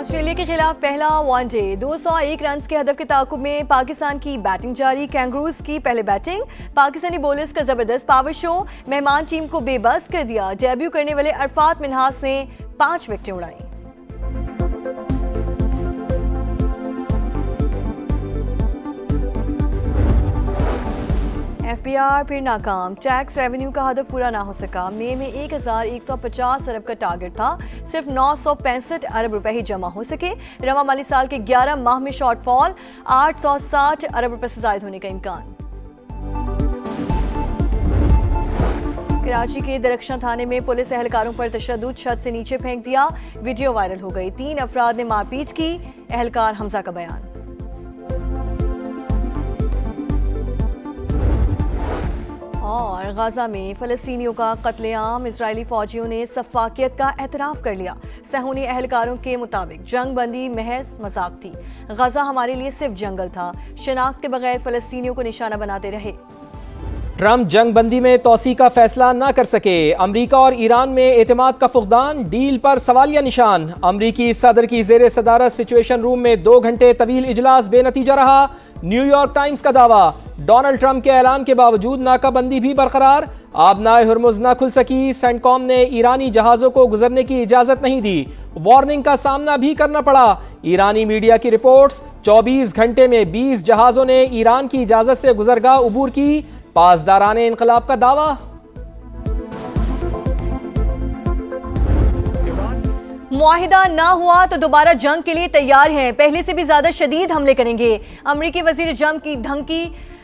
Australia के खिलाफ पहला वनडे 201 रन के हदफ के ताकुब में पाकिस्तान की बैटिंग जारी। कैंगरूज की पहले बैटिंग, पाकिस्तानी बॉलर्स का जबरदस्त पावर शो मेहमान टीम को बेबस कर दिया। डेब्यू करने वाले अरफात मिन्हास ने 5 विकेटें उड़ाई। FBR फिर नाकाम, टैक्स रेवेन्यू का हदफ पूरा ना हो सका। मई में 1150 अरब का टारगेट था, सिर्फ 965 अरब रुपए ही जमा हो सके। रवा माली साल के 11 माह में शॉर्टफॉल 860 अरब रुपए से जायद होने का इम्कान। कराची के दरख्शां थाने में पुलिस एहलकारों पर तशद्दुद, छत से नीचे फेंक दिया। वीडियो वायरल हो गई। 3 अफराद ने मारपीट की। एहलकार हमजा का बयान। और गाजा में फ़लस्तीनियों का कत्लेआम, इजरायली फौजियों ने सफाकियत का एतराफ़ कर लिया। सहूनी एहलकारों के मुताबिक जंग बंदी महज मजाक थी। गाजा हमारे लिए सिर्फ जंगल था। शनाख्त के बगैर फ़लस्तीनियों को निशाना बनाते रहे। ट्रंप जंग बंदी में तोसी का फैसला न कर सके। अमरीका और ईरान में एतमाद का फुकदान, डील पर सवालिया निशान। अमरीकी सदर की जेर सदारत सिचुएशन रूम में 2 घंटे तवील इजलास बेनतीजा रहा। न्यूयॉर्क टाइम्स का दावा, डोनाल्ड ट्रंप के ऐलान के बावजूद नाकाबंदी भी बरकरार। आबनाए हुर्मुज न खुल सकी। सेंटकॉम ने ईरानी जहाजों को गुजरने की इजाजत नहीं दी। वार्निंग का सामना भी करना पड़ा। ईरानी मीडिया की रिपोर्ट्स, 24 घंटे में 20 जहाजों ने ईरान की इजाजत से गुजरगाह उबूर की। पासदाराने इनकलाब का दावा। मुआहिदा ना हुआ तो दोबारा जंग के लिए तैयार हैं, पहले से भी ज्यादा शदीद हमले करेंगे। अमरीकी वजीर जंग की धमकी।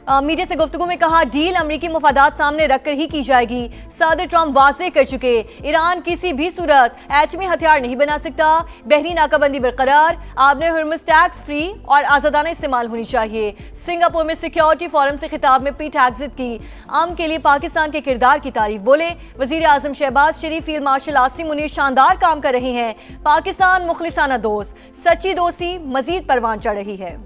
मीडिया से गुफ्तगू में कहा, डील अमरीकी मुफादात सामने रखकर ही की जाएगी। सदर ट्रंप वाज़ेह कर चुके, ईरान किसी भी सूरत एटमी हथियार नहीं बना सकता। बहरी नाकाबंदी बरकरार। आबने हुर्मुज टैक्स फ्री और आज़ादाना इस्तेमाल होनी चाहिए। सिंगापुर में सिक्योरिटी फोरम से खिताब में पीट हेग्जिट की। अमन के लिए पाकिस्तान के किरदार की तारीफ बोले। वजीर आजम शहबाज शरीफ, फील्ड मार्शल आसिम मुनीर शानदार काम कर रहे हैं। पाकिस्तान मुखलिसाना दोस्त, सच्ची दोस्ती मजीद परवान चढ़ रही है।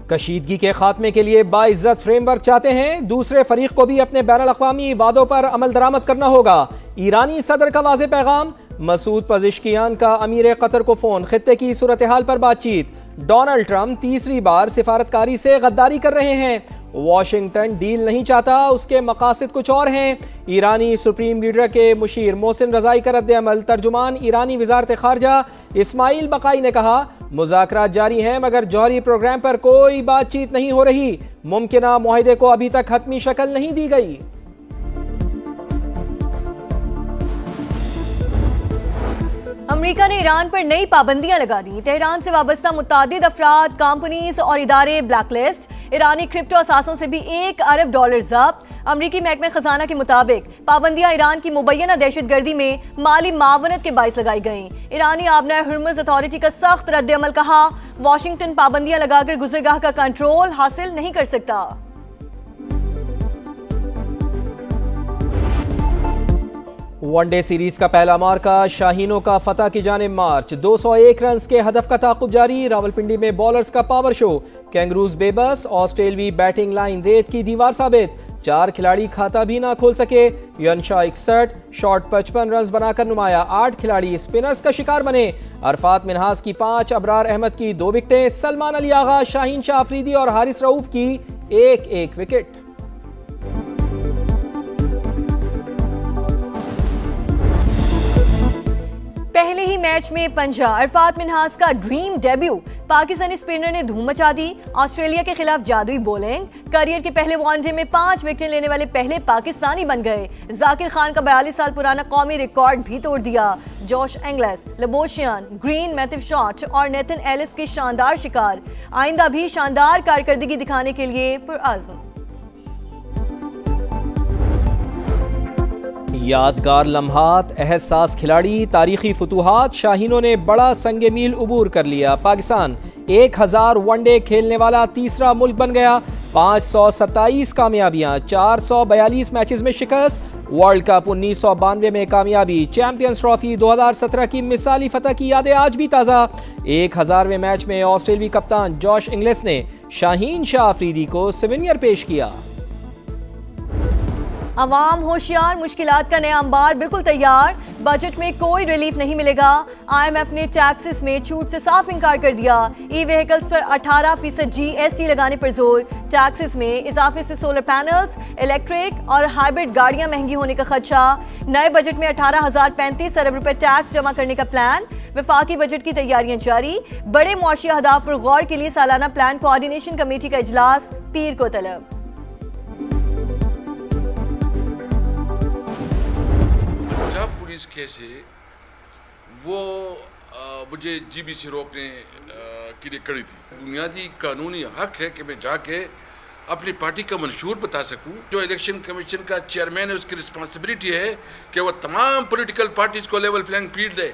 कशीदगी के खात्मे के लिए बाइज्जत फ्रेमवर्क चाहते हैं। दूसरे फरीक को भी अपने बैनुल अक़वामी वादों पर अमल दरामद करना होगा। ईरानी सदर का वाज़ेह पैगाम। मसूद पज़ेश्कियान का अमीर कतर को फ़ोन, खित्ते की सूरत हाल पर बातचीत। डोनाल्ड ट्रंप तीसरी बार सिफारतकारी से गद्दारी कर रहे हैं। वाशिंगटन डील नहीं चाहता, उसके मकासद कुछ और हैं। ईरानी सुप्रीम लीडर के मुशीर मोहसिन रज़ाई का रद्द-ए-अमल। तर्जुमान ईरानी वज़ारत ख़ारजा इस्माइल बकाई ने कहा, मुज़ाकरात जारी हैं मगर जौहरी प्रोग्राम पर कोई बातचीत नहीं हो रही। मुमकिना मुआहिदे को अभी तक हतमी शक्ल नहीं दी गई। अमेरिका ने ईरान पर नई पाबंदियां लगा दी। तेहरान से वाबस्ता मुतादिद अफराद, कंपनीज और इदारे ब्लैकलिस्ट। ईरानी क्रिप्टो असासों से भी $1 अरब जब्त। अमरीकी महकमे खजाना के मुताबिक पाबंदियां ईरान की मुबैना दहशतगर्दी में माली मावनत के बाइस लगाई गईं। ईरानी आबनाए हुर्मुज अथॉरिटी का सख्त रद्द-ए-अमल। कहा, वाशिंगटन पाबंदियां लगाकर गुजरगाह का कंट्रोल हासिल नहीं कर सकता। वनडे सीरीज का पहला मार्का, शाहीनों का फतह की जानिब मार्च। 201 रन के हदफ का ताकुब जारी। रावलपिंडी में बॉलर्स का पावर शो। कैंगरूज बेबस। ऑस्ट्रेलवी बैटिंग लाइन रेत की दीवार साबित। 4 खिलाड़ी खाता भी ना खोल सके। यंशा 61, शॉट 55 रन बनाकर नुमाया। 8 खिलाड़ी स्पिनर्स का शिकार बने। अरफात मिन्हास की 5, अबरार अहमद की 2 विकेटें। सलमान अली आगा, शाहीन शाह अफरीदी और हारिस रऊफ की 1-1 विकेट। पहले ही मैच में पंजा, अरफात मिन्हास का ड्रीम डेब्यू। पाकिस्तानी स्पिनर ने धूम मचा दी। ऑस्ट्रेलिया के खिलाफ जादुई बॉलिंग। करियर के पहले वनडे में 5 विकेट लेने वाले पहले पाकिस्तानी बन गए। जाकिर खान का 42 साल पुराना कौमी रिकॉर्ड भी तोड़ दिया। जोश एंगलेस, लबोशियन, ग्रीन, मैथिव शॉट और नेथन एलिस के शानदार शिकार। आइंदा भी शानदार कारकर्दगी दिखाने के लिए पुरअज़्म। यादगार लम्हात, एहसास खिलाड़ी, तारीखी फतूहात। शाहीनों ने बड़ा संगे मील उबूर कर लिया। पाकिस्तान 1000 वनडे खेलने वाला तीसरा मुल्क बन गया। 527 कामयाबियां, 442 मैचेस में शिकस्त। वर्ल्ड कप 1992 में कामयाबी। चैंपियंस ट्रॉफी 2017 की मिसाली फतह की यादें आज भी ताज़ा। 1000वें मैच में ऑस्ट्रेलियाई कप्तान जॉश इंग्लिस ने शाहीन शाह अफरीदी को सिविनियर पेश किया। अवाम होशियार, मुश्किलात का नया अंबार बिल्कुल तैयार, बजट में कोई रिलीफ नहीं मिलेगा। IMF ने टैक्सेस में छूट से साफ इनकार कर दिया। ई व्हीकल्स पर 18% GST लगाने पर जोर। टैक्सेस में इजाफे से सोलर पैनल्स, इलेक्ट्रिक और हाइब्रिड गाड़ियां महंगी होने का खदशा। नए बजट में 18,035 अरब रुपए टैक्स जमा करने का प्लान। वफाकी बजट की तैयारियां जारी। बड़े मुआशी अहदाफ पर गौर के लिए सालाना प्लान कोऑर्डिनेशन कमेटी का इजलास पीर को तलब। पुलिस केस है वो मुझे GBC रोकने के लिए कड़ी थी। बुनियादी कानूनी हक है कि मैं जाके अपनी पार्टी का मंशूर बता सकूं। जो इलेक्शन कमीशन का चेयरमैन है उसकी रिस्पांसिबिलिटी है कि वो तमाम पॉलिटिकल पार्टीज को लेवल प्लेइंग फील्ड दे।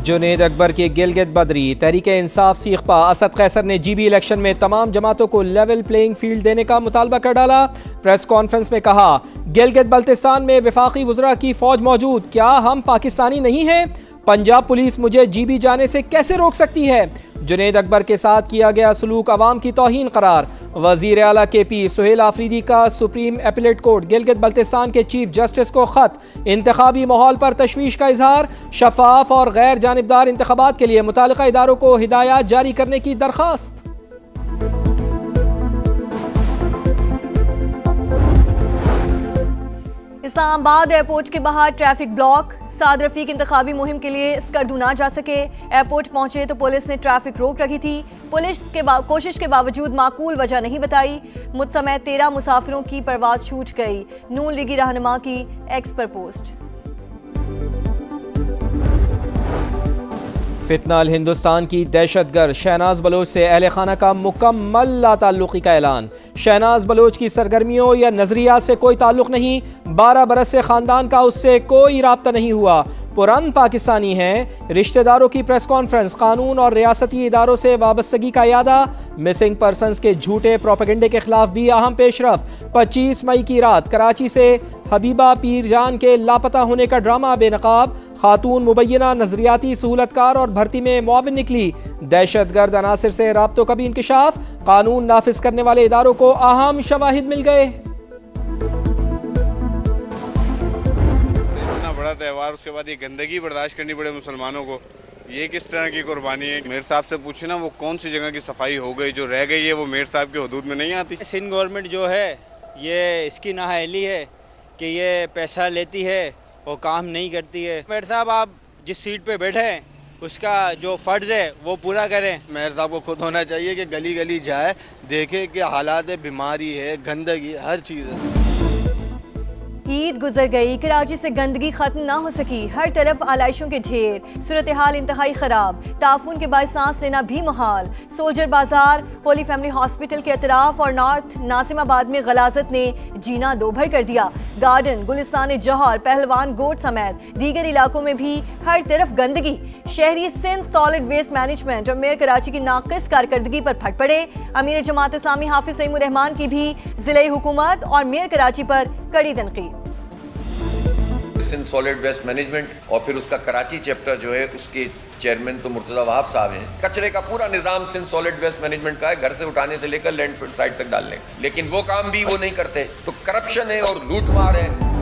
जुनेद अकबर की गिलगित बदरी, तहरीक इंसाफ सीखपा असद कैसर ने GB इलेक्शन में तमाम जमातों को लेवल प्लेइंग फील्ड देने का मुतालबा कर डाला। प्रेस कॉन्फ्रेंस में कहा, गिलगित बल्तिस्तान में वफाकी वज़रा की फौज मौजूद, क्या हम पाकिस्तानी नहीं हैं? पंजाब पुलिस मुझे GB जाने से कैसे रोक सकती है? जुनेद अकबर के साथ किया गया सलूक अवाम की तौहीन करार। वज़ीर आला KP सुहेल आफरीदी का supreme appellate court Gilgit Baltistan के चीफ जस्टिस को खत। इंतखाबी माहौल पर तशवीश का इजहार। शफाफ और गैर जानिबदार इंतखाबात के लिए मुतालिका इदारों को हिदायत जारी करने की दरखास्त। इस्लामाबाद एयरपोर्ट के बाहर ट्रैफिक ब्लॉक। साद रफीक इंतखाबी मुहिम के लिए स्कर्दू ना जा सके। एयरपोर्ट पहुंचे तो पुलिस ने ट्रैफिक रोक रखी थी। पुलिस के कोशिश के बावजूद माकूल वजह नहीं बताई। मुझ समेत 13 मुसाफिरों की परवाज छूट गई। नून लीगी रहनुमा की एक्स पर पोस्ट। फितनाल हिंदुस्तान की दहशतगर्द शहनाज बलोच से अहले खाना का मुकम्मल लाताल्लुकी का ऐलान। शहनाज बलोच की सरगर्मियों या नजरिया से कोई ताल्लुक नहीं। 12 बरस से खानदान का उससे कोई राब्ता नहीं हुआ। पुरान पाकिस्तानी हैं। रिश्तेदारों की प्रेस कॉन्फ्रेंस। कानून और रियासती इदारों से वाबस्तगी का यादा। मिसिंग पर्सनस के झूठे प्रोपेगेंडे के खिलाफ भी अहम पेशरफ्त। 25 मई की रात कराची से हबीबा पीरजान के लापता होने का ड्रामा बेनकाब। खातून मुबैना नजरियाती सहूलतकार और भर्ती में मुआविन निकली। दहशतगर्द अनासिर से राब्तों का भी इंकिशाफ। कानून नाफिज करने वाले इदारों को अहम शवाहिद मिल गए। इतना बड़ा त्यौहार, उसके बाद ये गंदगी बर्दाश्त करनी पड़े मुसलमानों को, ये किस तरह की कुर्बानी है? मेयर साहब से पूछे ना, वो कौन सी जगह की सफाई हो गई, जो रह गई है वो मेयर साहब के हदूद में नहीं आती। सिंध गवर्नमेंट जो है ये इसकी नाअहली है कि ये पैसा लेती है वो काम नहीं करती है। मेयर साहब आप जिस सीट पे बैठे हैं उसका जो फ़र्ज़ है वो पूरा करें। मेयर साहब को खुद होना चाहिए कि गली गली जाए, देखे कि हालात है, बीमारी है, गंदगी, हर चीज़ है। ईद गुजर गई, कराची से गंदगी खत्म ना हो सकी। हर तरफ आलाइशों के ढेर। सूरत हाल इंतहाई खराब। ताफून के बाद सांस लेना भी मुहाल। सोल्जर बाजार, होली फैमिली हॉस्पिटल के अतराफ और नॉर्थ नासिमाबाद में गलाजत ने जीना दोभर कर दिया। गार्डन, गुलिस्तान जौहर, पहलवान गोट समेत दीगर इलाकों में भी हर तरफ गंदगी। शहरी सिंध सॉलिड वेस्ट मैनेजमेंट और मेयर कराची की नाकिस कारकर्दगी पर फट पड़े। अमीर जमात इस्लामी हाफिज सईमुर रहमान की भी जिले हुकूमत और मेयर कराची पर कड़ी तनकीद। सिंध सॉलिड वेस्ट मैनेजमेंट और फिर उसका कराची चैप्टर जो है उसके चेयरमैन तो मुर्तज़ा वहाब साहब हैं। कचरे का पूरा निज़ाम सिंध सॉलिड वेस्ट मैनेजमेंट का है, घर से उठाने से लेकर लैंडफिल साइट तक डालने, लेकिन वो काम भी वो नहीं करते। तो करप्शन है और लूटमार है।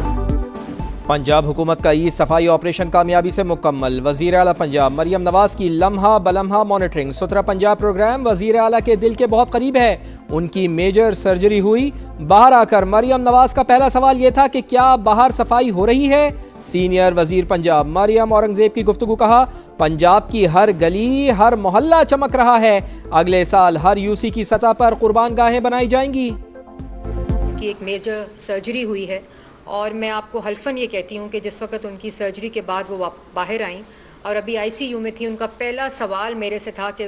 पंजाब हुकूमत का ई सफाई ऑपरेशन कामयाबी से मुकम्मल। वज़ीर आला पंजाब मरियम नवाज की लम्हा बलम्हा मॉनिटरिंग। सुथरा पंजाब प्रोग्राम वज़ीर आला के दिल के बहुत करीब है। उनकी मेजर सर्जरी हुई। बाहर आकर मरियम नवाज का पहला सवाल यह था कि क्या बाहर सफाई हो रही है। सीनियर वज़ीर पंजाब मरियम औरंगजेब की गुफ्तगू। कहा, पंजाब की हर गली हर मोहल्ला चमक रहा है। अगले साल हर UC की सतह पर कुर्बान गाहें बनाई जाएंगी। उनकी एक मेजर सर्जरी हुई है और मैं आपको हल्फन ये कहती हूँ कि जिस वक्त उनकी सर्जरी के बाद वो बाहर आईं और अभी ICU में थी, उनका पहला सवाल मेरे से था कि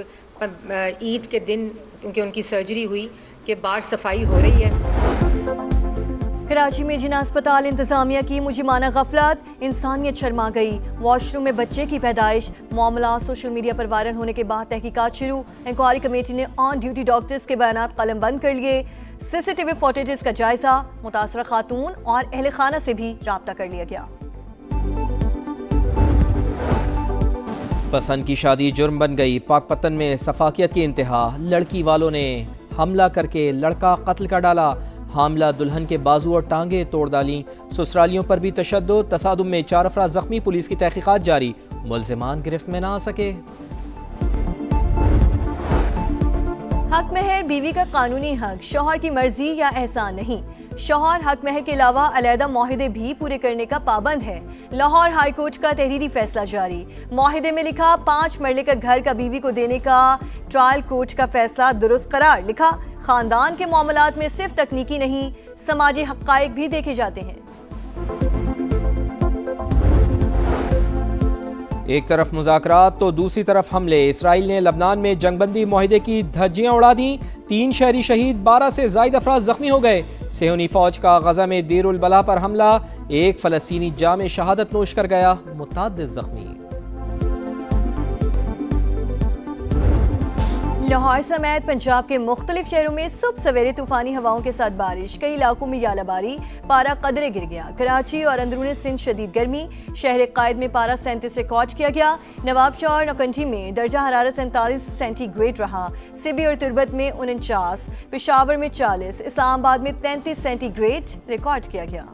ईद के दिन क्योंकि उनकी सर्जरी हुई कि बाहर सफाई हो रही है। कराची में जिना अस्पताल इंतजामिया की मुजिमाना गफलत। इंसानियत शर्मा गई। वॉशरूम में बच्चे की पैदाइश। मामला सोशल मीडिया पर वायरल होने के बाद तहकीकात शुरू। इंक्वायरी कमेटी ने ऑन ड्यूटी डॉक्टर्स के बयान कलम बंद कर लिए। CCTV फुटेजेस का जायजा। मुतासरा खातून और अहले खाना से भी राब्ता कर लिया गया। पसंद की शादी जुर्म बन गई। पाकपतन में सफाकियत की इंतहा। लड़की वालों ने हमला करके लड़का कत्ल कर डाला। हामला दुल्हन के बाजू और टांगे तोड़ डाली। ससुरालियों पर भी तशद्दुद, तसादुम में 4 अफराद जख्मी, पुलिस की तहकीकात जारी, मुल्जिमान गिरफ्त में ना आ सके। हक महर बीवी का कानूनी हक, शौहर की मर्जी या एहसान नहीं। शौहर हक महर के अलावा अलहदा मुआहिदे भी पूरे करने का पाबंद है। लाहौर हाई कोर्ट का तहरीरी फैसला जारी। मुआहिदे में लिखा 5 मरले का घर का बीवी को देने का ट्रायल कोर्ट का फैसला दुरुस्त करार। लिखा खानदान के मामलात में सिर्फ तकनीकी नहीं, समाजी हक़ाइक़ भी देखे जाते हैं। एक तरफ मुज़ाकरात तो दूसरी तरफ हमले। इसराइल ने लबनान में जंगबंदी मुआहिदे की धज्जियां उड़ा दी। 3 शहरी शहीद, 12 से ज़ायद अफराद जख्मी हो गए। सेहूनी फौज का गजा में देर उल बला पर हमला, एक फ़लस्तीनी जामे शहादत नोश कर गया, मुतअद्दिद जख्मी। लाहौर समेत पंजाब के मुख्तलिफ शहरों में सुबह सवेरे तूफानी हवाओं के साथ बारिश, कई इलाकों में यालाबारी, पारा कदरे गिर गया। कराची और अंदरूनी सिंध शदीद गर्मी, शहर कायद में पारा 37 रिकॉर्ड किया गया। नवाबशाह और नौकंजी में दर्जा हरारत 47 सेंटीग्रेड रहा। सिबी और तुरबत में 49, पेशावर में 40, इस्लामाबाद में 33 सेंटीग्रेड रिकॉर्ड किया गया।